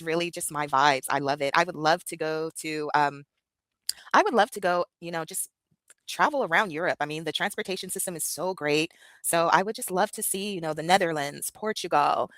really just my vibes. I love it. I would love to go, just travel around Europe. I mean, the transportation system is so great. So I would just love to see, the Netherlands, Portugal,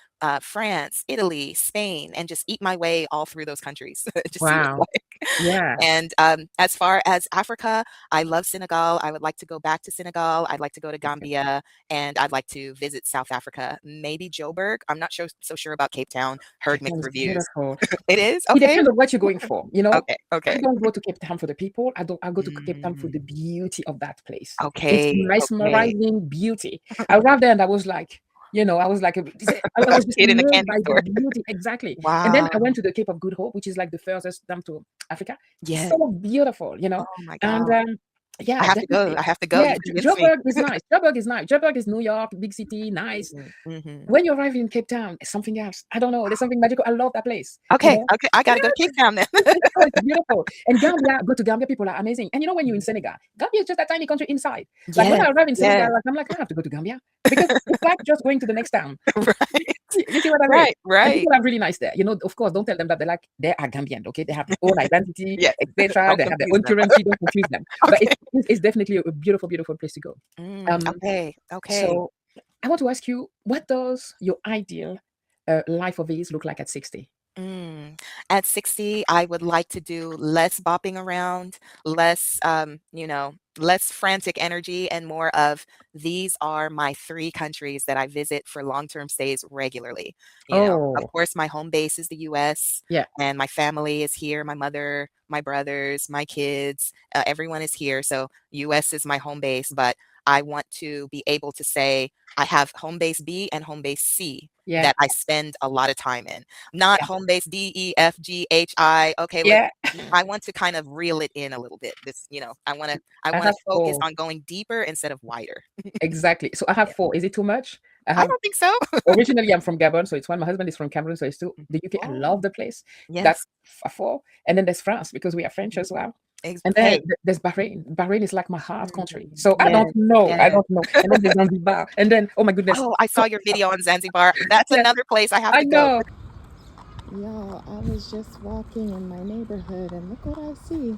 France, Italy, Spain, and just eat my way all through those countries, just see what it's Wow. like. Yeah. And as far as Africa, I love Senegal. I would like to go back to Senegal. I'd like to go to Gambia, and I'd like to visit South Africa, maybe Joburg. I'm not so sure about Cape Town. Heard Cape Town mixed is reviews. beautiful. It is It okay. depends on what you're going for. Okay. I Okay. don't go to Cape Town for the people. I go to Cape Town for the Mm, beauty of that place. It's okay. Okay. mesmerizing beauty. I arrived there and I was like, I was like, I was just Kid in the moved candy by the store. beauty. Exactly. And then Wow. I went to the Cape of Good Hope, which is like the furthest down to Africa. Yes. So beautiful. Oh my And god. I yeah, have to go. definitely. I have to go. Yeah, You've convinced me. Joburg is nice. Joburg is nice. Joburg is New York, big city, nice. Mhm, mhm. When you arrive in Cape Town, it's something else. I don't know. There's something magical. I love that place. You Okay, know, okay, I gotta go to Cape Town then. it's beautiful. And Gambia, go to Gambia, people are amazing. And when you're in Senegal, Gambia is just a tiny country inside. Like when Yes, I arrive in Senegal, yes. I'm like, I have to go to Gambia because it's like just going to the next town. Right, You see what I mean? right, And right. people are really nice there. Of course, don't tell them that they are Gambian. Okay, they have their own identity, Yes, etc. don't They have their confuse own them. currency. Don't confuse them. But Okay. it's definitely a beautiful, beautiful place to go. Um, Okay, okay. so I want to ask you, what does your ideal life of ease look like at 60? At 60, I would like to do less bopping around, less, less frantic energy, and more of these are my 3 countries that I visit for long-term stays regularly. Of Oh, course, my home base is the US, yeah. and my family is here, my mother, my brothers, my kids, everyone is here. So US is my home base, but I want to be able to say I have home base B and home base C Yeah, that I spend a lot of time in. Not yeah, home base D, E, F, G, H, I. Okay, yeah. I want to kind of reel it in a little bit. I I wanna have focus four. on going deeper instead of wider. Exactly. So I have Yeah. four. Is it too much? I I have don't think so. originally I'm from Gabon, so it's one. My husband is from Cameroon, so it's two. The UK. I Oh, love the place. That's yes. four. And then there's France because we are French as well. Ex And then Hey. there's Bahrain. Bahrain is like my heart country. Mhm. So I don't Yes, know. I yes. don't know. And then there's Zanzibar. And then oh my goodness. Oh, I saw your video on Zanzibar. That's Yeah, another place I have I to go. know. Y'all, I was just walking in my neighborhood and look what I see.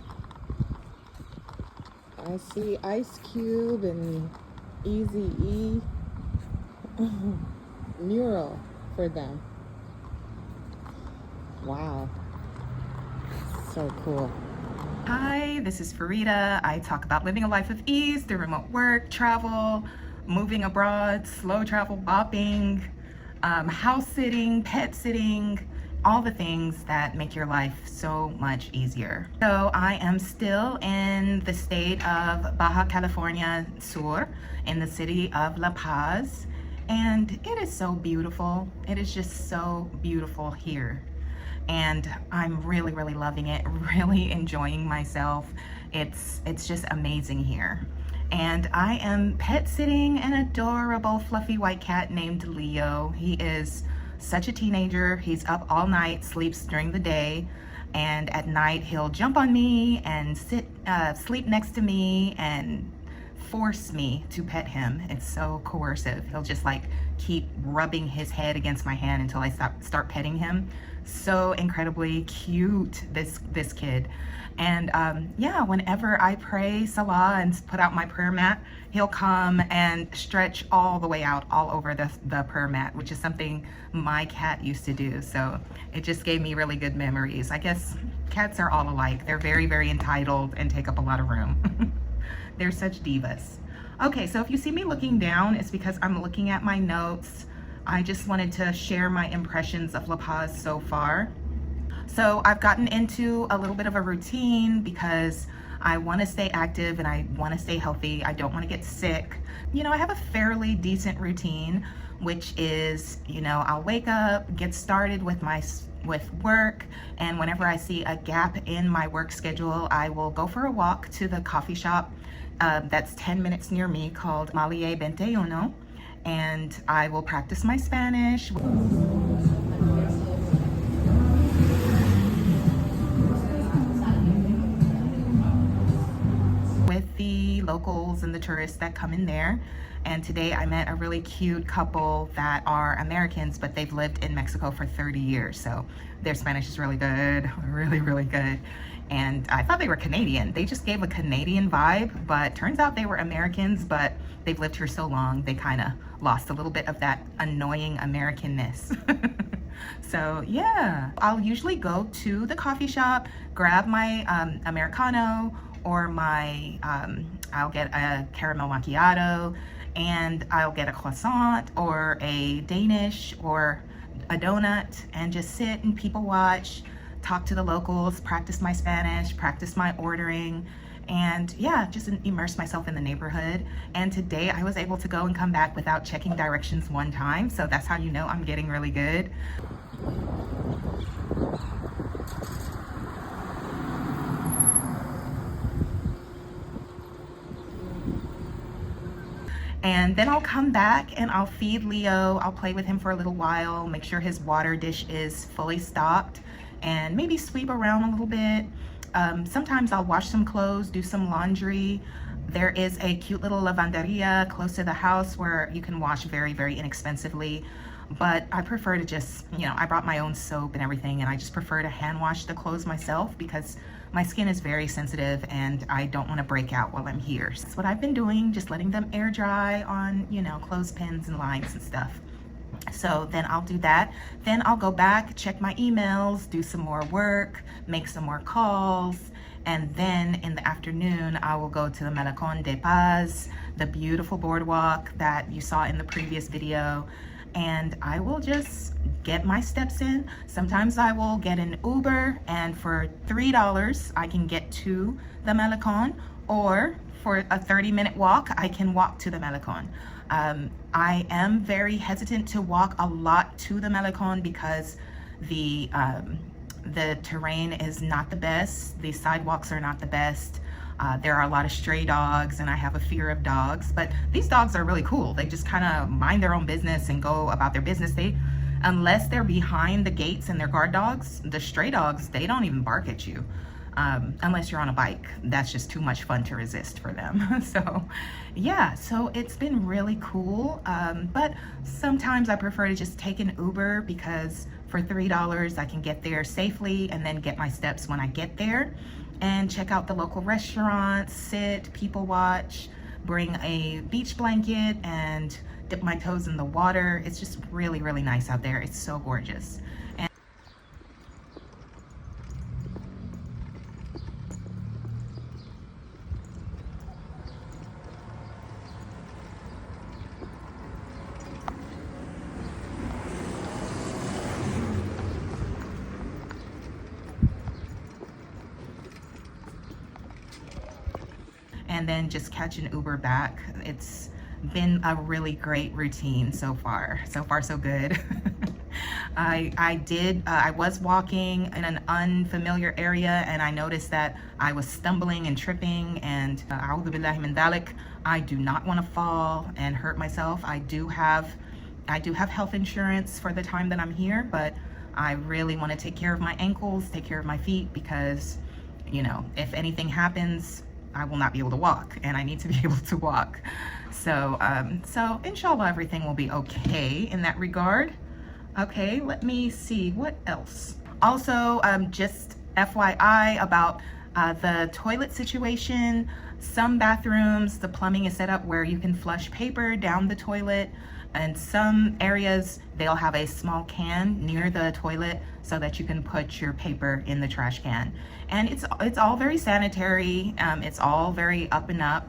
I see Ice Cube and Easy E mural for them. Wow, so cool. Hi, this is Farida. I talk about living a life of ease through remote work, travel, moving abroad, slow travel, bopping, house sitting, pet sitting, all the things that make your life so much easier. So I am still in the state of Baja California Sur, in the city of La Paz, and it is so beautiful. It is just so beautiful here, and I'm really, really loving it, really enjoying myself. It's just amazing here. And I am pet sitting an adorable fluffy white cat named Leo. He is such a teenager. He's up all night, sleeps during the day, and at night he'll jump on me and sleep next to me and force me to pet him. It's so coercive. He'll just like keep rubbing his head against my hand until I start petting him. So incredibly cute, this kid. And yeah, whenever I pray Salah and put out my prayer mat, he'll come and stretch all the way out all over the prayer mat, which is something my cat used to do. So it just gave me really good memories. I guess cats are all alike. They're very, very entitled and take up a lot of room. They're such divas. Okay, so if you see me looking down, it's because I'm looking at my notes. I just wanted to share my impressions of La Paz so far. So I've gotten into a little bit of a routine because I want to stay active and I want to stay healthy. I don't want to get sick. I have a fairly decent routine, which is, I'll wake up, get started with work, and whenever I see a gap in my work schedule, I will go for a walk to the coffee shop that's 10 minutes near me called Malie 21, and I will practice my Spanish with the locals and the tourists that come in there. And today I met a really cute couple that are Americans, but they've lived in Mexico for 30 years. So their Spanish is really good, really, really good. And I thought they were Canadian. They just gave a Canadian vibe, but turns out they were Americans, but they've lived here so long, they kind of lost a little bit of that annoying Americanness. So yeah, I'll usually go to the coffee shop, grab my Americano, or my, I'll get a caramel macchiato, and I'll get a croissant or a Danish or a donut, and just sit and people watch, talk to the locals, practice my Spanish, practice my ordering, and yeah, just immerse myself in the neighborhood. And today I was able to go and come back without checking directions one time, so that's how you know I'm getting really good. And then I'll come back and I'll feed Leo. I'll play with him for a little while, make sure his water dish is fully stocked, and maybe sweep around a little bit. Sometimes I'll wash some clothes, do some laundry. There is a cute little lavanderia close to the house where you can wash very, very inexpensively. But I prefer to just, you know, I brought my own soap and everything, and I just prefer to hand wash the clothes myself because my skin is very sensitive and I don't want to break out while I'm here. So that's what I've been doing, just letting them air dry on, you know, clothespins and lines and stuff. So then I'll do that. Then I'll go back, check my emails, do some more work, make some more calls. And then in the afternoon, I will go to the Malecón de Paz, the beautiful boardwalk that you saw in the previous video. And I will just get my steps in. Sometimes I will get an Uber, and for $3, I can get to the Malecón, or for a 30-minute walk, I can walk to the Malecón. I am very hesitant to walk a lot to the Malecón because the terrain is not the best. The sidewalks are not the best. There are a lot of stray dogs, and I have a fear of dogs, but these dogs are really cool. They just kind of mind their own business and go about their business. Unless they're behind the gates and they're guard dogs, the stray dogs, they don't even bark at you. Unless you're on a bike. That's just too much fun to resist for them. So yeah, so it's been really cool. But sometimes I prefer to just take an Uber because for $3 I can get there safely and then get my steps when I get there, and check out the local restaurants, sit, people watch, bring a beach blanket and dip my toes in the water. It's just really, really nice out there. It's so gorgeous. And then just catch an Uber back. It's been a really great routine so far. So far, so good. I was walking in an unfamiliar area, and I noticed that I was stumbling and tripping, and a'udhu billahi min dhalik, I do not want to fall and hurt myself. I do have health insurance for the time that I'm here, but I really want to take care of my ankles, take care of my feet, because, you know, if anything happens, I will not be able to walk, and I need to be able to walk. So inshallah, everything will be okay in that regard. Okay, let me see what else. Also, just FYI about the toilet situation. Some bathrooms, the plumbing is set up where you can flush paper down the toilet. And some areas, they'll have a small can near the toilet so that you can put your paper in the trash can. And it's all very sanitary. It's all very up and up.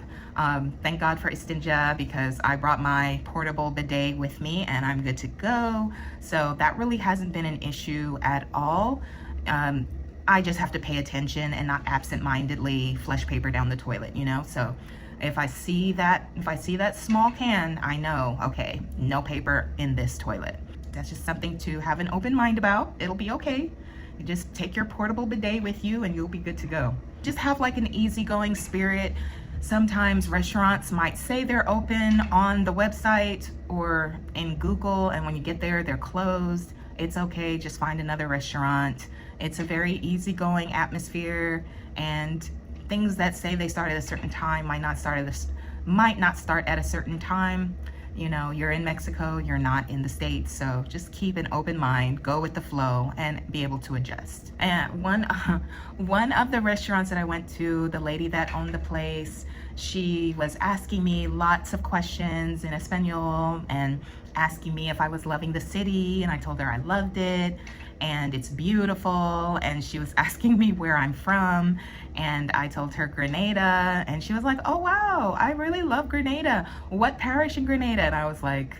Thank God for istinja, because I brought my portable bidet with me and I'm good to go. So that really hasn't been an issue at all. I just have to pay attention and not absent-mindedly flush paper down the toilet, you know? So if I see that small can, I know, okay, no paper in this toilet. That's just something to have an open mind about. It'll be okay. You just take your portable bidet with you and you'll be good to go. Just have like an easygoing spirit. Sometimes restaurants might say they're open on the website or in Google, and when you get there, they're closed. It's okay, just find another restaurant. It's a very easygoing atmosphere, and things that say they start at a certain time might not start at might not start at a certain time. You know, you're in Mexico, you're not in the States, so just keep an open mind, go with the flow, and be able to adjust. And one of the restaurants that I went to, the lady that owned the place, she was asking me lots of questions in Espanol and asking me if I was loving the city, and I told her I loved it and it's beautiful, and she was asking me where I'm from, and I told her Grenada, and she was like, oh wow, I really love Grenada. What parish in Grenada? And I was like,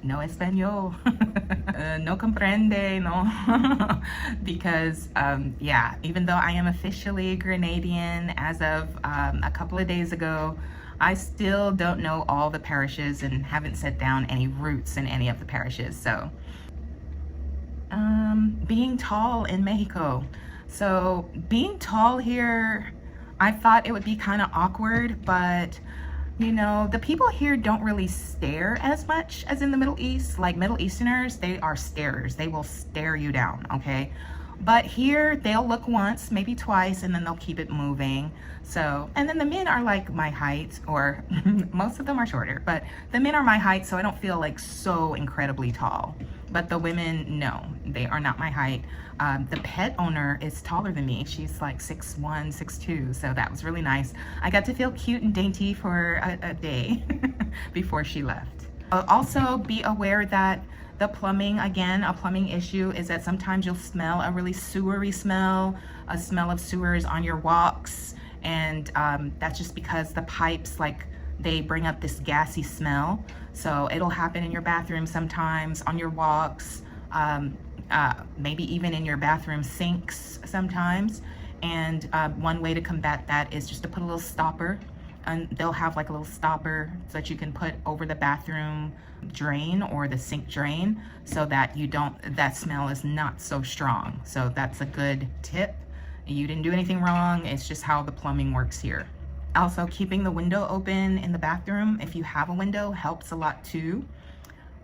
no español, no comprende, no. Because yeah, even though I am officially Grenadian as of a couple of days ago, I still don't know all the parishes and haven't set down any roots in any of the parishes. So being tall in Mexico. So being tall here, I thought it would be kind of awkward, but you know, the people here don't really stare as much as in the Middle East. Like Middle Easterners, they are starers. They will stare you down, okay? But here, they'll look once, maybe twice, and then they'll keep it moving. So, and then the men are like my height, or most of them are shorter, but the men are my height, so I don't feel like so incredibly tall. But the women, no, they are not my height. The pet owner is taller than me. She's like 6'1", 6'2", so that was really nice. I got to feel cute and dainty for a day before she left. Also, be aware that the plumbing, again, a plumbing issue is that sometimes you'll smell a really sewery smell, a smell of sewers on your walks, and that's just because the pipes, like, they bring up this gassy smell. So it'll happen in your bathroom sometimes, on your walks, maybe even in your bathroom sinks sometimes. And one way to combat that is just to put a little stopper, and they'll have like a little stopper so that you can put over the bathroom drain or the sink drain, so that you don't, that smell is not so strong. So that's a good tip. You didn't do anything wrong, it's just how the plumbing works here. Also, keeping the window open in the bathroom, if you have a window, helps a lot too.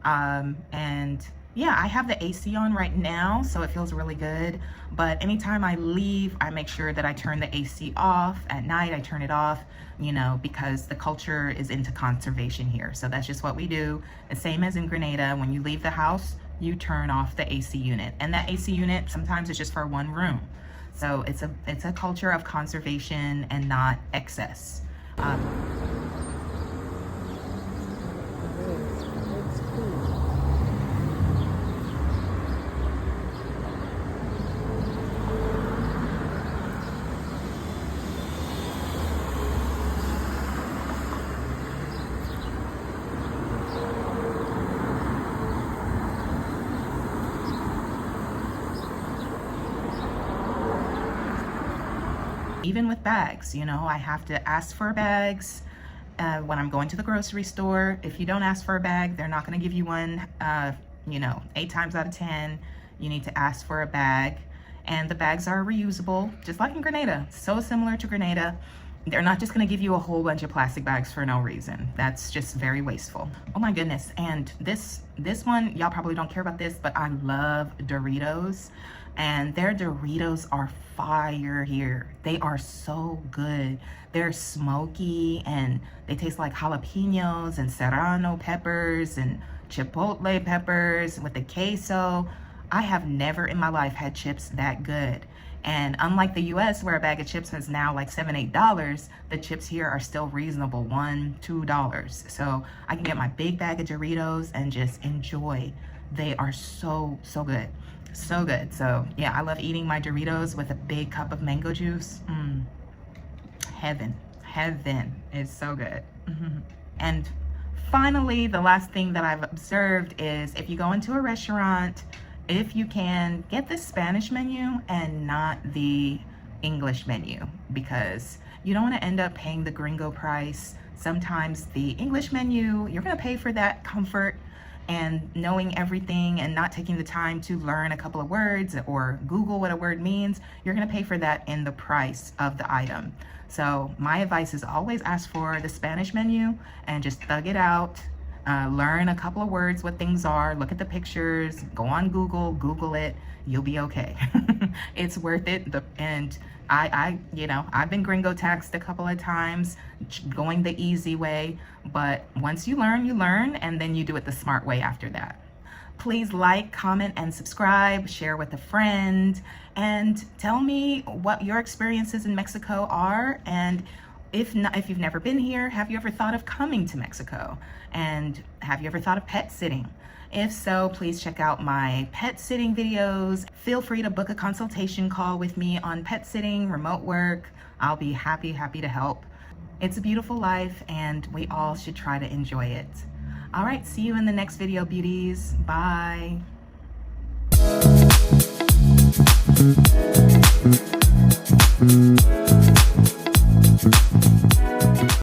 And yeah, I have the AC on right now, so it feels really good. But anytime I leave, I make sure that I turn the AC off. At night, I turn it off, you know, because the culture is into conservation here. So that's just what we do. The same as in Grenada, when you leave the house, you turn off the AC unit. And that AC unit, sometimes it's just for one room. So it's a culture of conservation and not excess. Even with bags, you know, I have to ask for bags when I'm going to the grocery store. If you don't ask for a bag, they're not going to give you one. You know, 8 times out of 10, you need to ask for a bag. And the bags are reusable, just like in Grenada. So similar to Grenada. They're not just going to give you a whole bunch of plastic bags for no reason. That's just very wasteful. Oh my goodness. And this one, y'all probably don't care about this, but I love Doritos. And their Doritos are fire here. They are so good. They're smoky and they taste like jalapenos and serrano peppers and chipotle peppers with the queso. I have never in my life had chips that good. And unlike the US, where a bag of chips is now like $7, $8, the chips here are still reasonable, $1, $2. So I can get my big bag of Doritos and just enjoy. They are so, so good. So good. So yeah, I love eating my Doritos with a big cup of mango juice. Heaven. It's so good. And finally, the last thing that I've observed is if you go into a restaurant, if you can, get the Spanish menu and not the English menu, because you don't want to end up paying the gringo price. Sometimes the English menu, you're going to pay for that comfort and knowing everything and not taking the time to learn a couple of words or Google what a word means. You're going to pay for that in the price of the item. So my advice is always ask for the Spanish menu and just thug it out. Learn a couple of words, what things are, look at the pictures, go on Google it, you'll be okay. It's worth it. And I've been gringo taxed a couple of times, going the easy way, but once you learn, and then you do it the smart way after that. Please like, comment, and subscribe, share with a friend, and tell me what your experiences in Mexico are. And if you've never been here, have you ever thought of coming to Mexico? And have you ever thought of pet sitting? If so, please check out my pet sitting videos. Feel free to book a consultation call with me on pet sitting, remote work. I'll be happy to help. It's a beautiful life, and we all should try to enjoy it. All right, see you in the next video, beauties. Bye.